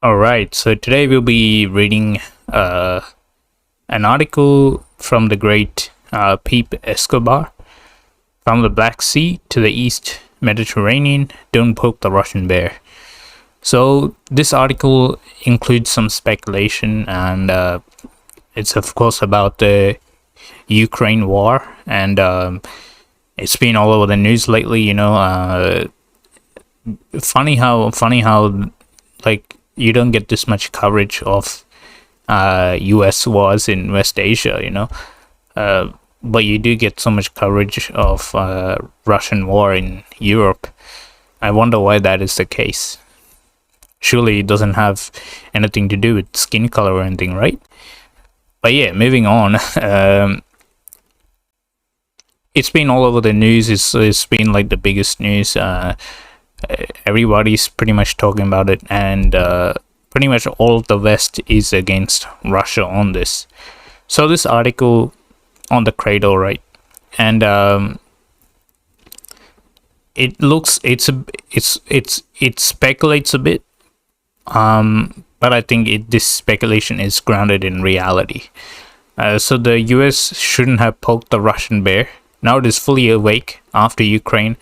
All right, so today we'll be reading an article from the great Pepe Escobar. From the Black Sea to the East Mediterranean, don't poke the Russian bear. So this article includes some speculation, and it's of course about the Ukraine war, and it's been all over the news lately. Funny how like you don't get this much coverage of U.S. wars in West Asia, but you do get so much coverage of Russian war in Europe. I wonder why that is the case. Surely it doesn't have anything to do with skin color or anything, right? But yeah, moving on. It's been all over the news. It's been like the biggest news. Everybody's pretty much talking about it, and pretty much all of the West is against Russia on this. So this article on the Cradle, right? And it speculates a bit, but I think this speculation is grounded in reality. So the US shouldn't have poked the Russian bear. Now it is fully awake after Ukraine.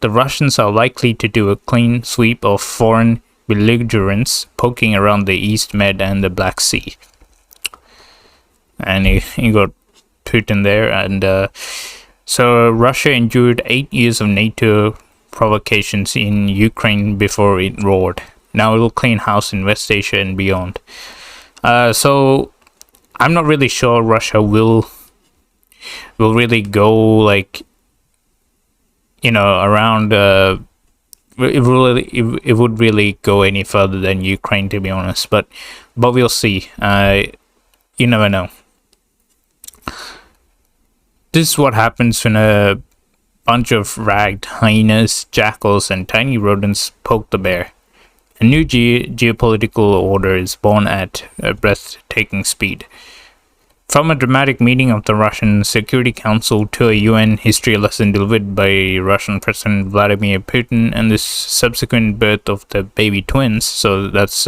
The Russians are likely to do a clean sweep of foreign belligerents poking around the East Med and the Black Sea. And you got Putin there. And so Russia endured 8 years of NATO provocations in Ukraine before it roared. Now it will clean house in West Asia and beyond. So I'm not really sure Russia will really go around. It would really go any further than Ukraine, to be honest. But we'll see. You never know. This is what happens when a bunch of ragged hyenas, jackals, and tiny rodents poke the bear. A new geopolitical order is born at a breathtaking speed. From a dramatic meeting of the Russian Security Council to a UN history lesson delivered by Russian President Vladimir Putin and the subsequent birth of the baby twins, so that's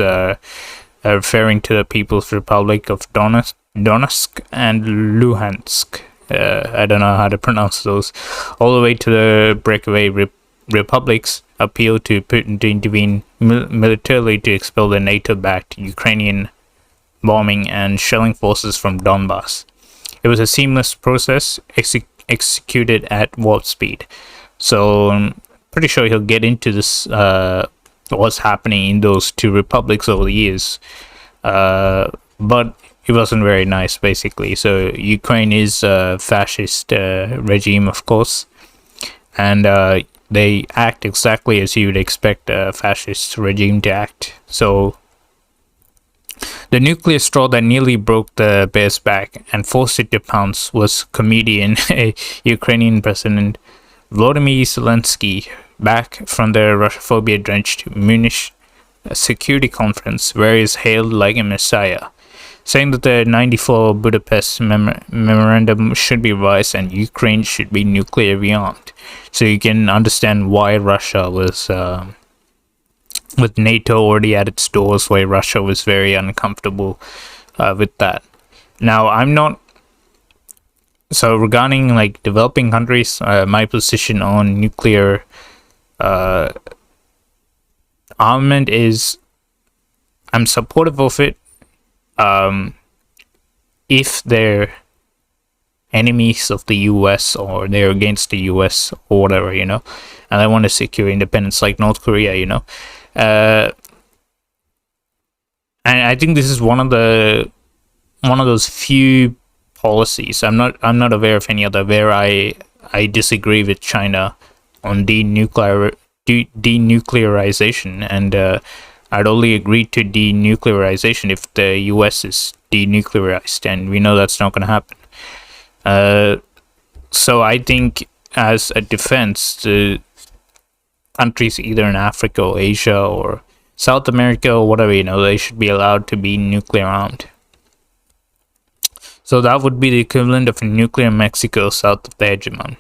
referring to the People's Republic of Donetsk and Luhansk. I don't know how to pronounce those. All the way to the breakaway republics appeal to Putin to intervene militarily to expel the NATO-backed Ukrainian bombing and shelling forces from Donbass. It was a seamless process executed at warp speed. So I'm pretty sure he'll get into this, what's happening in those two republics over the years. But it wasn't very nice, basically. So Ukraine is a fascist regime, of course. And they act exactly as you would expect a fascist regime to act. So the nuclear straw that nearly broke the bear's back and forced it to pounce was comedian Ukrainian President Volodymyr Zelensky, back from the Russophobia-drenched Munich Security Conference, where he is hailed like a messiah, saying that the '94 Budapest Memorandum should be revised and Ukraine should be nuclear beyond. So you can understand why Russia was... with NATO already at its doors, why Russia was very uncomfortable with that. Now, I'm not... So regarding developing countries, my position on nuclear armament is I'm supportive of it if they're enemies of the US or they're against the US or whatever, and they want to secure independence like North Korea, and I think this is one of those few policies. I'm not aware of any other where I disagree with China on denuclearization, and I'd only agree to denuclearization if the US is denuclearized, and we know that's not going to happen. So I think as a defense, the countries either in Africa or Asia or South America or whatever, they should be allowed to be nuclear armed. So that would be the equivalent of a nuclear Mexico south of the hegemon.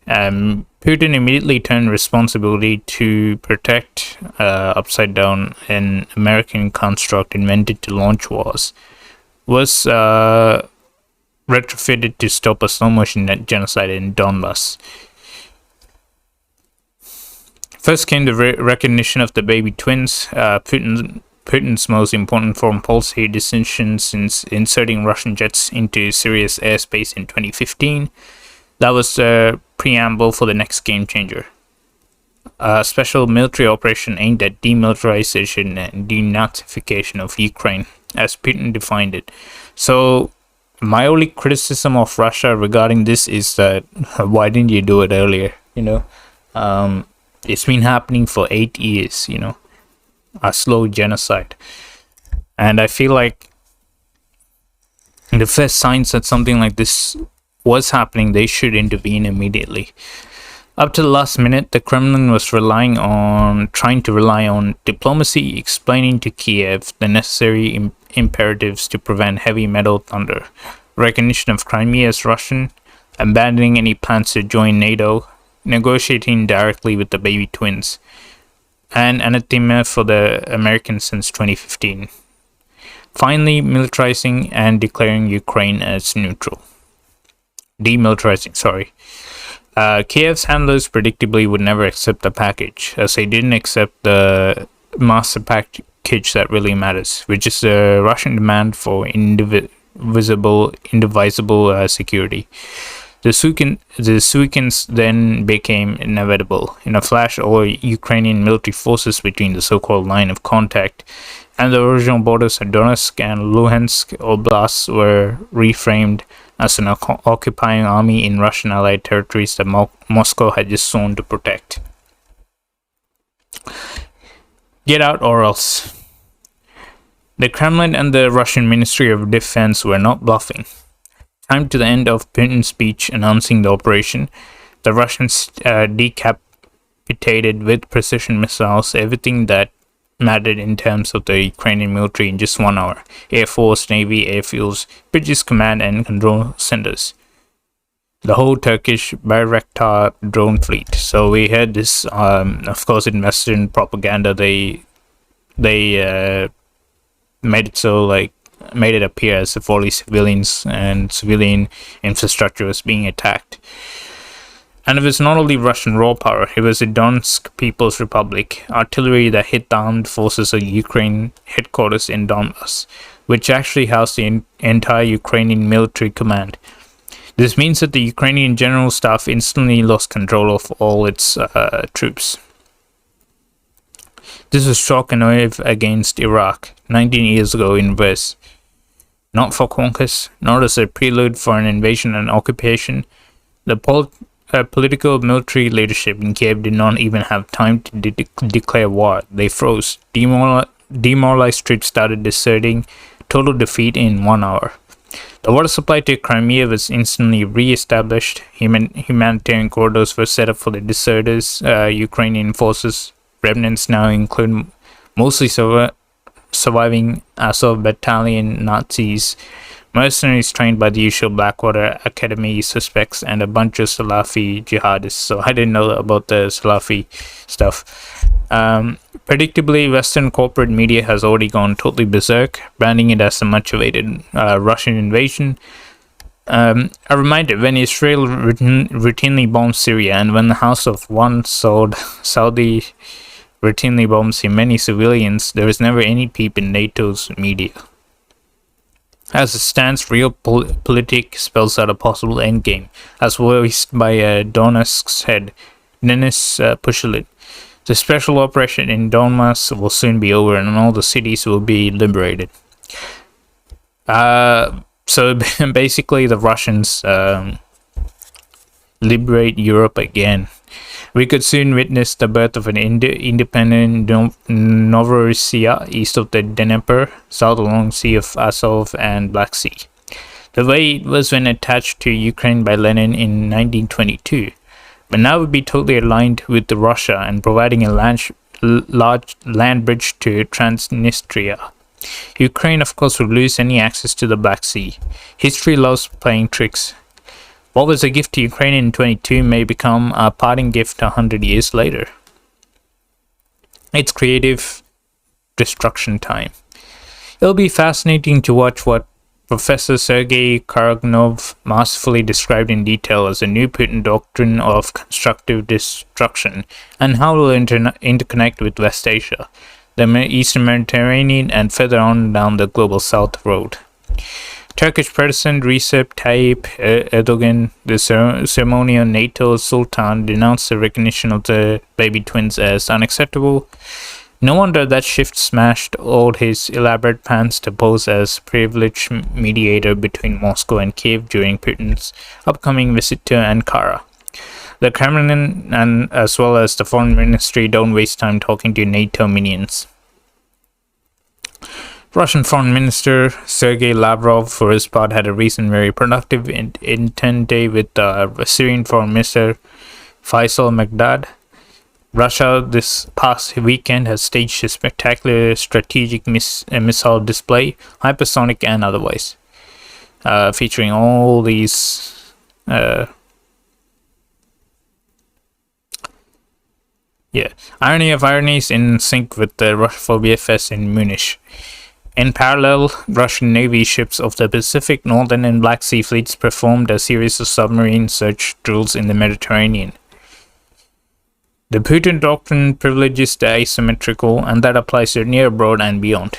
Putin immediately turned responsibility to protect Upside Down, an American construct invented to launch wars, was retrofitted to stop a slow-motion genocide in Donbass. First came the recognition of the baby twins, Putin's most important foreign policy decision since inserting Russian jets into Syria's airspace in 2015. That was the preamble for the next game changer. A special military operation aimed at demilitarization and denazification of Ukraine, as Putin defined it. So, my only criticism of Russia regarding this is that why didn't you do it earlier? It's been happening for 8 years, a slow genocide. And I feel like the first signs that something like this was happening, they should intervene immediately. Up to the last minute, the Kremlin was trying to rely on diplomacy, explaining to Kiev the necessary imperatives to prevent heavy metal thunder, recognition of Crimea as Russian, abandoning any plans to join NATO, negotiating directly with the baby twins, and anathema for the Americans since 2015. Finally, militarizing and declaring Ukraine as neutral. Demilitarizing, sorry. Kiev's handlers predictably would never accept the package, as they didn't accept the master package that really matters, which is the Russian demand for indivisible security. The Suikins then became inevitable. In a flash, all Ukrainian military forces between the so-called line of contact and the original borders of Donetsk and Luhansk oblasts were reframed as an occupying army in Russian allied territories that Moscow had just sworn to protect. Get out or else. The Kremlin and the Russian Ministry of Defense were not bluffing. Time to the end of Putin's speech announcing the operation, the Russians decapitated with precision missiles everything that mattered in terms of the Ukrainian military in just 1 hour. Air Force, Navy, airfields, bridges, command and control centers. The whole Turkish Bayraktar drone fleet. So we had this, of course, in Western propaganda, they made it appear as if only civilians and civilian infrastructure was being attacked. And it was not only Russian raw power, it was the Donetsk People's Republic artillery that hit the armed forces of Ukraine headquarters in Donbass, which actually housed the entire Ukrainian military command. This means that the Ukrainian general staff instantly lost control of all its troops. This was shock and awe against Iraq 19 years ago in West. Not for conquest, not as a prelude for an invasion and occupation. The political military leadership in Kiev did not even have time to declare war. They froze. Demoralized troops started deserting. Total defeat in 1 hour. The water supply to Crimea was instantly re-established. Humanitarian corridors were set up for the deserters. Ukrainian forces remnants now include mostly surviving Azov battalion Nazis, mercenaries trained by the usual Blackwater Academy suspects, and a bunch of Salafi jihadists. So I didn't know about the Salafi stuff. Predictably, Western corporate media has already gone totally berserk, branding it as a much-awaited Russian invasion. A reminder, when Israel routinely bombs Syria and when the House of One Saudi routinely bombs many civilians, there is never any peep in NATO's media. As it stands, realpolitik spells out a possible endgame, as voiced by Donetsk's head, Denis Pushilin. The special operation in Donbass will soon be over and all the cities will be liberated. So basically the Russians liberate Europe again. We could soon witness the birth of an independent Novorossiya east of the Dnieper, south along Sea of Azov and Black Sea. The way it was when attached to Ukraine by Lenin in 1922. But now would be totally aligned with Russia and providing a large land bridge to Transnistria. Ukraine, of course, would lose any access to the Black Sea. History loves playing tricks. What was a gift to Ukraine in 22 may become a parting gift 100 years later. It's creative destruction time. It'll be fascinating to watch what Professor Sergei Karaganov masterfully described in detail as a new Putin doctrine of constructive destruction, and how it will interconnect with West Asia, the Eastern Mediterranean, and further on down the Global South road. Turkish President Recep Tayyip Erdogan, the ceremonial NATO Sultan, denounced the recognition of the baby twins as unacceptable. No wonder that shift smashed all his elaborate plans to pose as privileged mediator between Moscow and Kiev during Putin's upcoming visit to Ankara. The Kremlin and as well as the foreign ministry don't waste time talking to NATO minions. Russian Foreign Minister Sergei Lavrov, for his part, had a recent very productive entente with Syrian Foreign Minister Faisal Mekdad. Russia this past weekend has staged a spectacular strategic missile display, hypersonic and otherwise, featuring all these irony of ironies in sync with the Russophobia Fest in Munich. In parallel, Russian Navy ships of the Pacific, Northern and Black Sea fleets performed a series of submarine search drills in the Mediterranean. The Putin doctrine privileges the asymmetrical, and that applies to near, abroad, and beyond.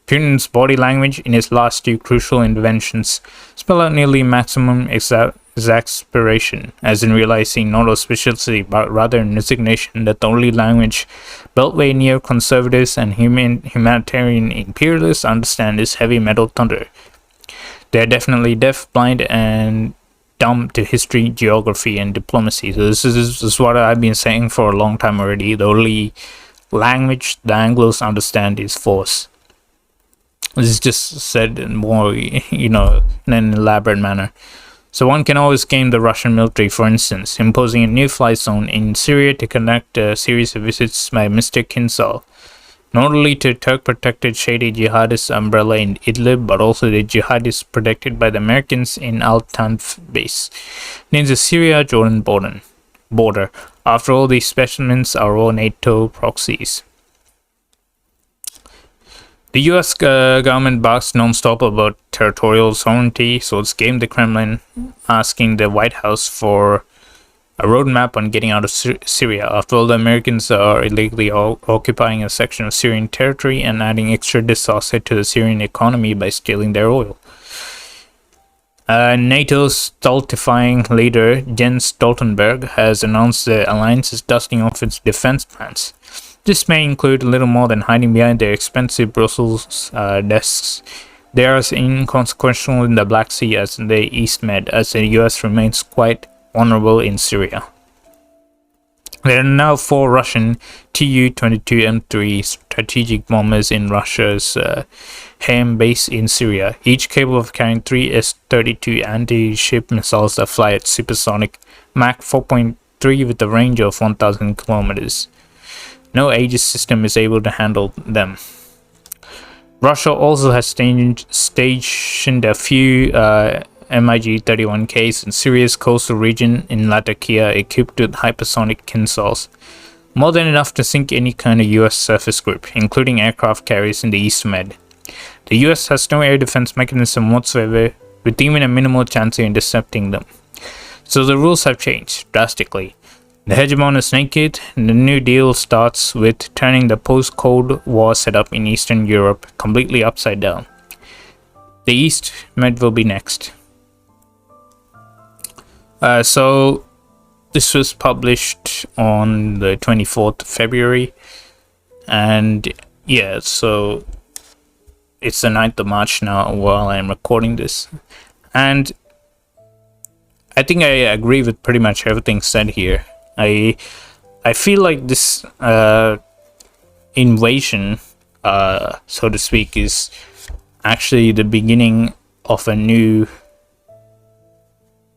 Putin's body language in his last two crucial interventions spell out nearly maximum exasperation, as in realizing not auspiciously but rather in resignation that the only language Beltway neoconservatives and humanitarian imperialists understand is heavy metal thunder. They are definitely deaf, blind, and dumb to history, geography, and diplomacy. So this is what I've been saying for a long time already. The only language the Anglos understand is force. This is just said in more, in an elaborate manner. So one can always game the Russian military, for instance, imposing a new fly zone in Syria to conduct a series of visits by Mr. Kinsal, not only to Turk-protected shady jihadist umbrella in Idlib, but also the jihadists protected by the Americans in Al-Tanf base, near the Syria-Jordan border. After all, these specimens are all NATO proxies. The US government barks non-stop about territorial sovereignty, so it's game the Kremlin asking the White House for a roadmap on getting out of Syria. After all, the Americans are illegally occupying a section of Syrian territory and adding extra disaster to the Syrian economy by stealing their oil. NATO's stultifying leader Jens Stoltenberg has announced the alliance is dusting off its defense plans. This may include little more than hiding behind their expensive Brussels desks. They are as inconsequential in the Black Sea as in the East Med, as the US remains quite vulnerable in Syria. There are now 4 Russian Tu-22M3 strategic bombers in Russia's Ham base in Syria, each capable of carrying 3 S-32 anti-ship missiles that fly at supersonic Mach 4.3 with a range of 1,000 kilometers. No Aegis system is able to handle them. Russia also has stationed a few MiG-31Ks in Syria's coastal region in Latakia equipped with hypersonic Kinsals, more than enough to sink any kind of US surface group, including aircraft carriers in the East Med. The US has no air defense mechanism whatsoever, with even a minimal chance of intercepting them. So the rules have changed drastically. The hegemon is naked, and the New Deal starts with turning the post-Cold War setup in Eastern Europe completely upside down. The East Med will be next. So this was published on the 24th of February, and yeah, so it's the 9th of March now while I'm recording this, and I think I agree with pretty much everything said here. I feel like this invasion, so to speak, is actually the beginning of a new.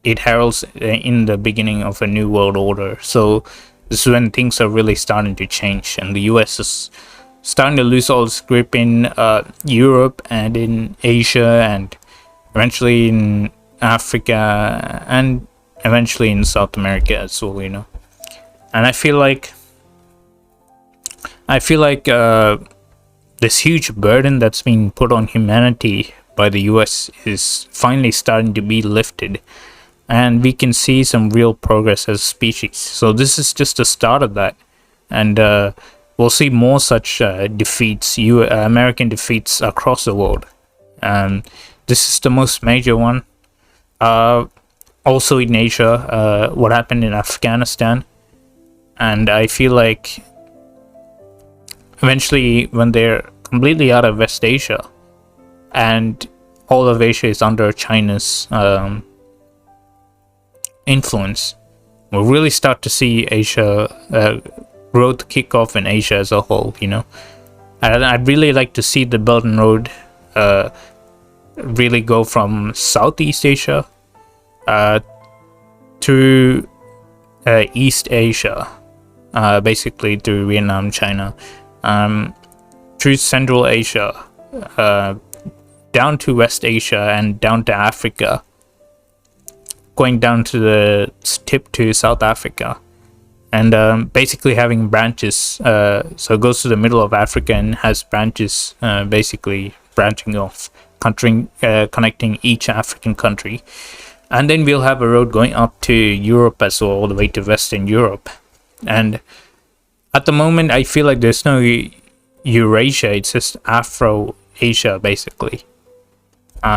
It heralds in the beginning of a new world order. So this is when things are really starting to change, and the US is starting to lose all its grip in Europe and in Asia and eventually in Africa and eventually in South America as well, you know. And I feel like this huge burden that's being put on humanity by the US is finally starting to be lifted, and we can see some real progress as a species. So this is just the start of that, and we'll see more such defeats, American defeats across the world. This is the most major one. Also in Asia, what happened in Afghanistan, and I feel like eventually when they're completely out of West Asia and all of Asia is under China's influence, we'll really start to see Asia growth kick off in Asia as a whole, you know. And I'd really like to see the Belt and Road really go from Southeast Asia to East Asia, basically through Vietnam, China, through Central Asia, down to West Asia and down to Africa, going down to the tip to South Africa, and basically having branches. So it goes to the middle of Africa and has branches, basically branching off, connecting each African country. And then we'll have a road going up to Europe as well, all the way to Western Europe. And at the moment, I feel like there's no Eurasia, it's just Afro-Asia, basically.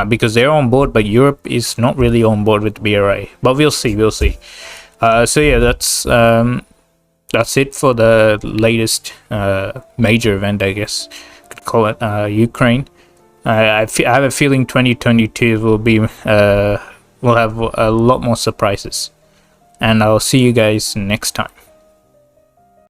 Because they're on board, but Europe is not really on board with BRI. But we'll see. So yeah, that's it for the latest major event, I guess. Could call it Ukraine. I have a feeling 2022 will be will have a lot more surprises. And I'll see you guys next time.